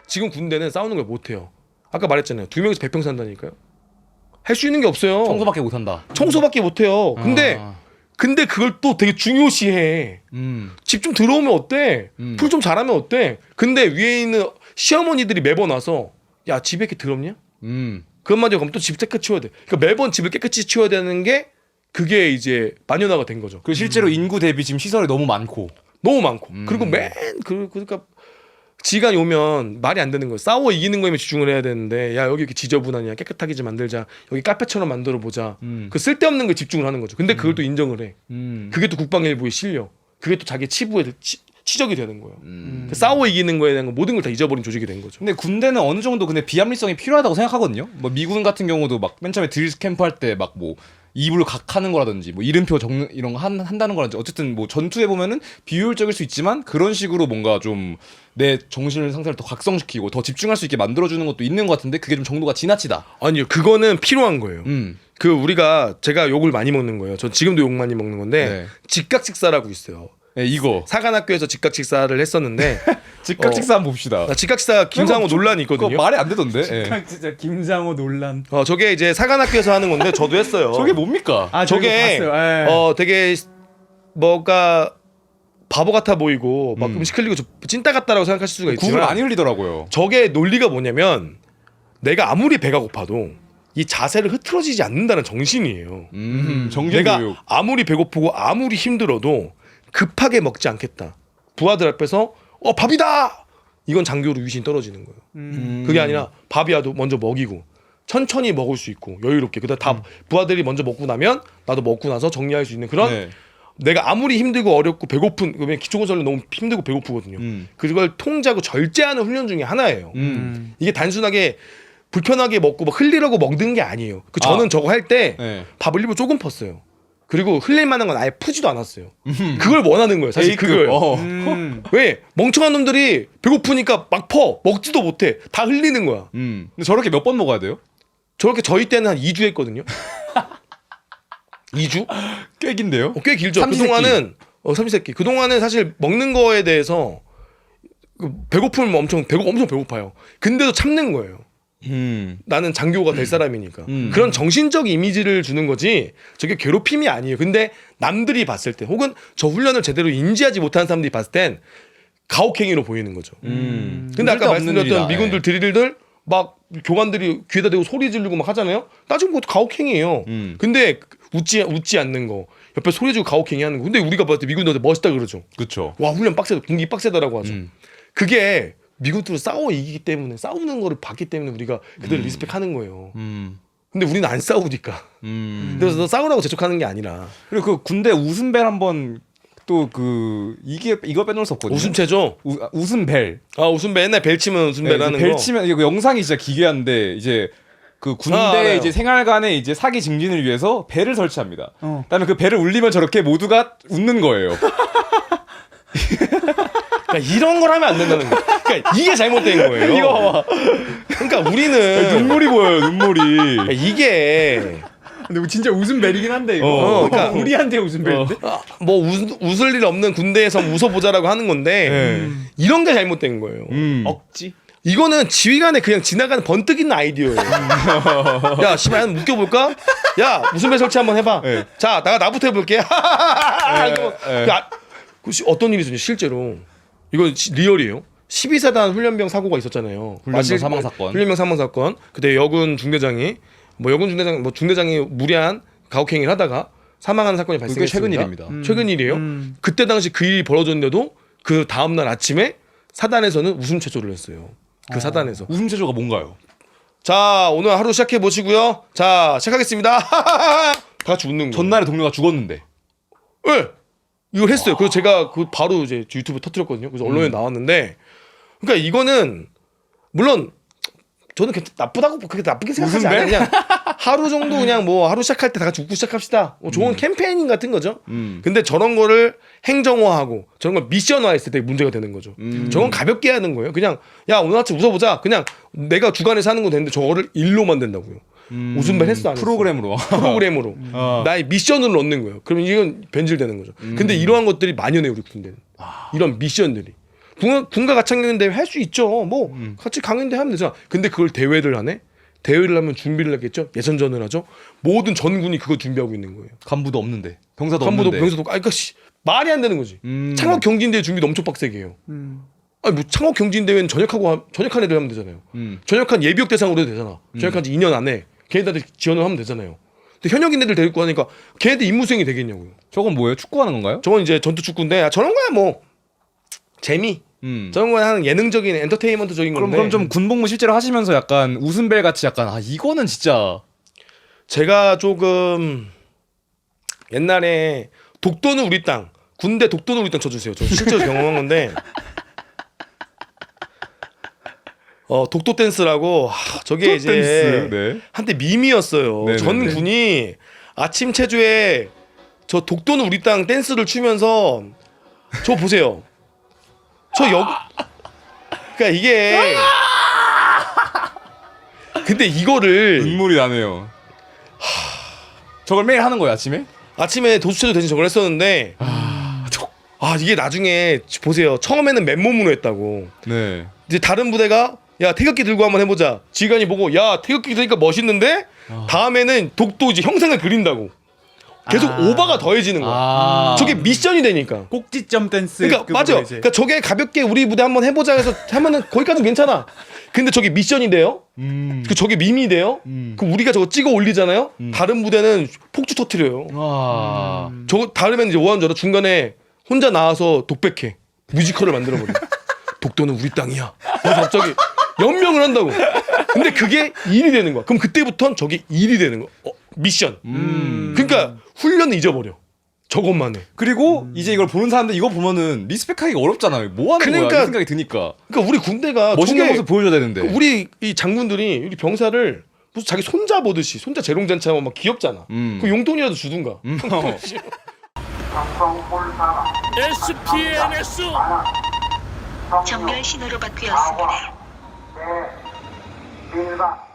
지금 군대는 싸우는 걸 못해요. 아까 말했잖아요. 2명에서 100평 산다니까요. 할 수 있는 게 없어요. 청소밖에 못한다. 청소밖에 못해요. 근데 그걸 또 되게 중요시해. 집 좀 들어오면 어때? 풀 좀 잘하면 어때? 근데 위에 있는 시어머니들이 매번 와서 야 집에 이렇게 더럽냐? 그런 말이 그럼 또 집 깨끗이 치워야 돼. 그러니까 매번 집을 깨끗이 치워야 되는 게 그게 이제 만연화가 된 거죠. 그 실제로 인구 대비 지금 시설이 너무 많고 그리고 그러니까 지간이 오면 말이 안 되는 거예요. 싸워 이기는 거에만 집중을 해야 되는데 야 여기 이렇게 지저분하냐 깨끗하게 좀 만들자 여기 카페처럼 만들어 보자. 그 쓸데없는 거 집중을 하는 거죠. 근데 그걸 또 인정을 해. 그게 또 국방일부에 실려. 그게 또 자기 치부에 치적이 되는 거예요. 그 싸워 이기는 거에 대한 모든 걸 다 잊어버린 조직이 된 거죠. 근데 군대는 어느 정도 근데 비합리성이 필요하다고 생각하거든요. 뭐 미군 같은 경우도 막 맨 처음에 드릴 캠프 할 때 막 뭐 이불 각하는 거라든지 뭐 이름표 적는 이런 거 한다는 거라든지 어쨌든 뭐 전투에 보면은 비효율적일 수 있지만 그런 식으로 뭔가 좀 내 정신 상태를 더 각성시키고 더 집중할 수 있게 만들어주는 것도 있는 것 같은데 그게 좀 정도가 지나치다. 아니요, 그거는 필요한 거예요. 그 제가 욕을 많이 먹는 거예요. 전 지금도 욕 많이 먹는 건데 네. 직각 식사라고 있어요. 네, 이거 사관학교에서 직각 식사를 했었는데 직각 식사 한번 봅시다. 직각 식사 김상호 논란이 있거든요. 그거 말이 안 되던데. 직각 진짜 김상호 논란. 저게 이제 사관학교에서 하는 건데 저도 했어요. 저게 뭡니까? 아 저게 봤어요. 되게 뭐가 바보 같아 보이고 막 음식 흘리고 찐따 같다라고 생각하실 수가 있지만 국을 많이 흘리더라고요. 저게 논리가 뭐냐면 내가 아무리 배가 고파도 이 자세를 흐트러지지 않는다는 정신이에요. 정신 내가 교육. 아무리 배고프고 아무리 힘들어도 급하게 먹지 않겠다. 부하들 앞에서 밥이다. 이건 장교로 위신 떨어지는 거예요. 그게 아니라 밥이라도 먼저 먹이고 천천히 먹을 수 있고 여유롭게 그다음 다 부하들이 먼저 먹고 나면 나도 먹고 나서 정리할 수 있는 그런 네. 내가 아무리 힘들고 어렵고 배고픈 그러면 기초건설은 너무 힘들고 배고프거든요. 그걸 통제하고 절제하는 훈련 중에 하나예요. 이게 단순하게 불편하게 먹고 막 흘리려고 먹는 게 아니에요. 저는 저거 할 때 네. 밥을 일부러 조금 펐어요. 그리고 흘릴 만한 건 아예 푸지도 않았어요. 그걸 원하는 거예요. 사실 그거예요. 왜 멍청한 놈들이 배고프니까 막 퍼 먹지도 못해. 다 흘리는 거야. 근데 저렇게 몇 번 먹어야 돼요? 저렇게 저희 때는 한 2주 했거든요. 2주? 꽤 긴데요? 꽤 길죠. 삼시세끼. 그동안은 삼시세끼. 그동안은 사실 먹는 거에 대해서 배고픔을 엄청 배고파요. 근데도 참는 거예요. 나는 장교가 될 사람이니까. 그런 정신적 이미지를 주는 거지 저게 괴롭힘이 아니에요. 근데 남들이 봤을 때 혹은 저 훈련을 제대로 인지하지 못하는 사람들이 봤을 땐 가혹행위로 보이는 거죠. 근데 아까 말씀드렸던 미군들 드릴들 막 교관들이 귀에다 대고 소리 지르고 막 하잖아요. 따지고 그것도 가혹행위예요. 근데 웃지 않는 거 옆에 소리 지르고 가혹행위 하는 거. 근데 우리가 봤을 때 미군들한테 멋있다 그러죠. 그렇죠. 와 훈련 빡세다. 군기 빡세다라고 하죠. 그게 미군들은 싸워 이기기 때문에 싸우는 거를 봤기 때문에 우리가 그들을 리스펙하는 거예요. 근데 우리는 안 싸우니까. 그래서 너 싸우라고 재촉하는 게 아니라. 그리고 그 군대 웃음벨 한번 또 이거 빼놓을 수 없거든요. 웃음체죠. 웃음벨. 웃음벨 옛날 벨 치면 웃음벨 하는 벨 거. 치면 이거 영상이 진짜 기괴한데 이제 그 군대 이제 생활관에 이제 사기 증진을 위해서 벨을 설치합니다. 그다음에 그 벨을 울리면 저렇게 모두가 웃는 거예요. 그러니까 이런 걸 하면 안 된다는 거예요. 그러니까 이게 잘못된 거예요. 이거 봐봐. 그러니까 우리는 눈물이 보여요. 눈물이. 그러니까 이게 근데 진짜 웃음벨이긴 한데 이거. 그러니까 우리한테 웃음벨인데. 뭐 웃을 일 없는 군대에서 웃어보자라고 하는 건데 이런 게 잘못된 거예요. 억지. 이거는 지휘관에 그냥 지나가는 번뜩 있는 아이디어예요. 야, 씨발, 한번 웃겨볼까? 야, 웃음벨 설치 한번 해봐. 자, 나부터 해볼게. 어떤 일이 있었냐, 실제로. 이건 리얼이에요. 12사단 훈련병 사고가 있었잖아요. 훈련병 사망 사건. 훈련병 사망 사건. 그때 여군 중대장이 중대장이 무리한 가혹행위를 하다가 사망하는 사건이 발생했습니다. 최근 일입니다. 최근 일이에요. 그때 당시 그 일이 벌어졌는데도 그 다음 날 아침에 사단에서는 웃음 체조를 했어요. 그 사단에서. 웃음 체조가 뭔가요? 자, 오늘 하루 시작해 보시고요. 자, 시작하겠습니다. 다 같이 웃는 거예요. 전날에 동료가 죽었는데. 네. 이걸 했어요. 그래서 제가 바로 이제 유튜브 터뜨렸거든요. 그래서 언론에 나왔는데, 그러니까 이거는 물론 저는 나쁘다고 그렇게 나쁘게 생각하지 않아요. 그냥 하루 정도 그냥 뭐 하루 시작할 때 다 같이 웃고 시작합시다. 좋은 캠페인 같은 거죠. 근데 저런 거를 행정화하고 저런 걸 미션화했을 때 문제가 되는 거죠. 저건 가볍게 하는 거예요. 그냥 야 오늘 아침 웃어보자. 그냥 내가 주관해서 하는 건 되는데 저거를 일로 만든다고요. 웃음벨 했어 안 했어? 프로그램으로. 나의 미션으로 넣는 거예요. 그러면 이건 변질되는 거죠. 근데 이러한 것들이 만연해 우리 군대는. 이런 미션들이 군가 가창경연대회 할 수 있죠. 뭐 같이 강연대 하면 되잖아. 근데 그걸 대회를 하네. 대회를 하면 준비를 했겠죠. 예선전을 하죠. 모든 전군이 그거 준비하고 있는 거예요. 간부도 없는데 병사도 간부도 없는데. 병사도 그러니까 말이 안 되는 거지. 창업 경진대회 준비도 엄청 빡세게 해요. 아니 뭐 창업 경진대회는 전역한 애들 하면 되잖아요. 전역한 예비역 대상으로 해도 되잖아. 전역한 지 2년 안에 걔네들 지원을 하면 되잖아요. 근데 현역인 애들 데리고 하니까 걔네들 임무 수행이 되겠냐고요. 저건 뭐예요? 축구하는 건가요? 저건 이제 전투 축구인데 저런 거야 뭐 재미. 저런 거야 하는 예능적인 엔터테인먼트적인 건데. 그럼 좀 군복무 실제로 하시면서 약간 웃음벨 같이 약간 이거는 진짜 제가 조금 옛날에 독도는 우리 땅 군대 독도는 우리 땅 쳐주세요. 저 실제로 경험한 건데 독도 댄스라고 저게 이제 댄스, 네. 한때 밈이었어요. 네네네. 전 군이 아침 체조에 저 독도는 우리 땅 댄스를 추면서 저 보세요. 그러니까 이게 근데 이거를 눈물이 나네요. 저걸 매일 하는 거예요 아침에? 아침에 도수체조 대신 저걸 했었는데 이게 나중에 보세요. 처음에는 맨몸으로 했다고. 네. 이제 다른 부대가 야 태극기 들고 한번 해보자. 지휘관이 보고 야 태극기 들니까 멋있는데 다음에는 독도 이제 형상을 그린다고. 계속 오바가 더해지는 거야. 저게 미션이 되니까. 꼭지점 댄스. 그러니까 맞아. 그러니까 저게 가볍게 우리 부대 한번 해보자 해서 하면은 거기까지는 괜찮아. 근데 저게 미션이 돼요. 저게 밈이 돼요. 그럼 우리가 저거 찍어 올리잖아요. 다른 부대는 폭주 터트려요. 저거 다르면 이제 뭐하는 줄 알아? 중간에 혼자 나와서 독백해. 뮤지컬을 만들어버려. 독도는 우리 땅이야. 그래서 갑자기 연명을 한다고. 근데 그게 일이 되는 거야. 그럼 그때부터는 저게 일이 되는 거야. 미션. 그러니까 훈련을 잊어버려. 저것만 해. 그리고 이제 이걸 보는 사람들 이거 보면은 리스펙하기가 어렵잖아요. 뭐 하는 거야? 이 생각이 드니까. 그러니까 우리 군대가 멋있는 저게 모습 보여줘야 되는데. 우리 이 장군들이 우리 병사를 무슨 자기 손자 보듯이 손자 재롱잔치하면 막 귀엽잖아. 그 용돈이라도 주든가. SPNS 정멸 신호로 바뀌었습니다. 네, 1번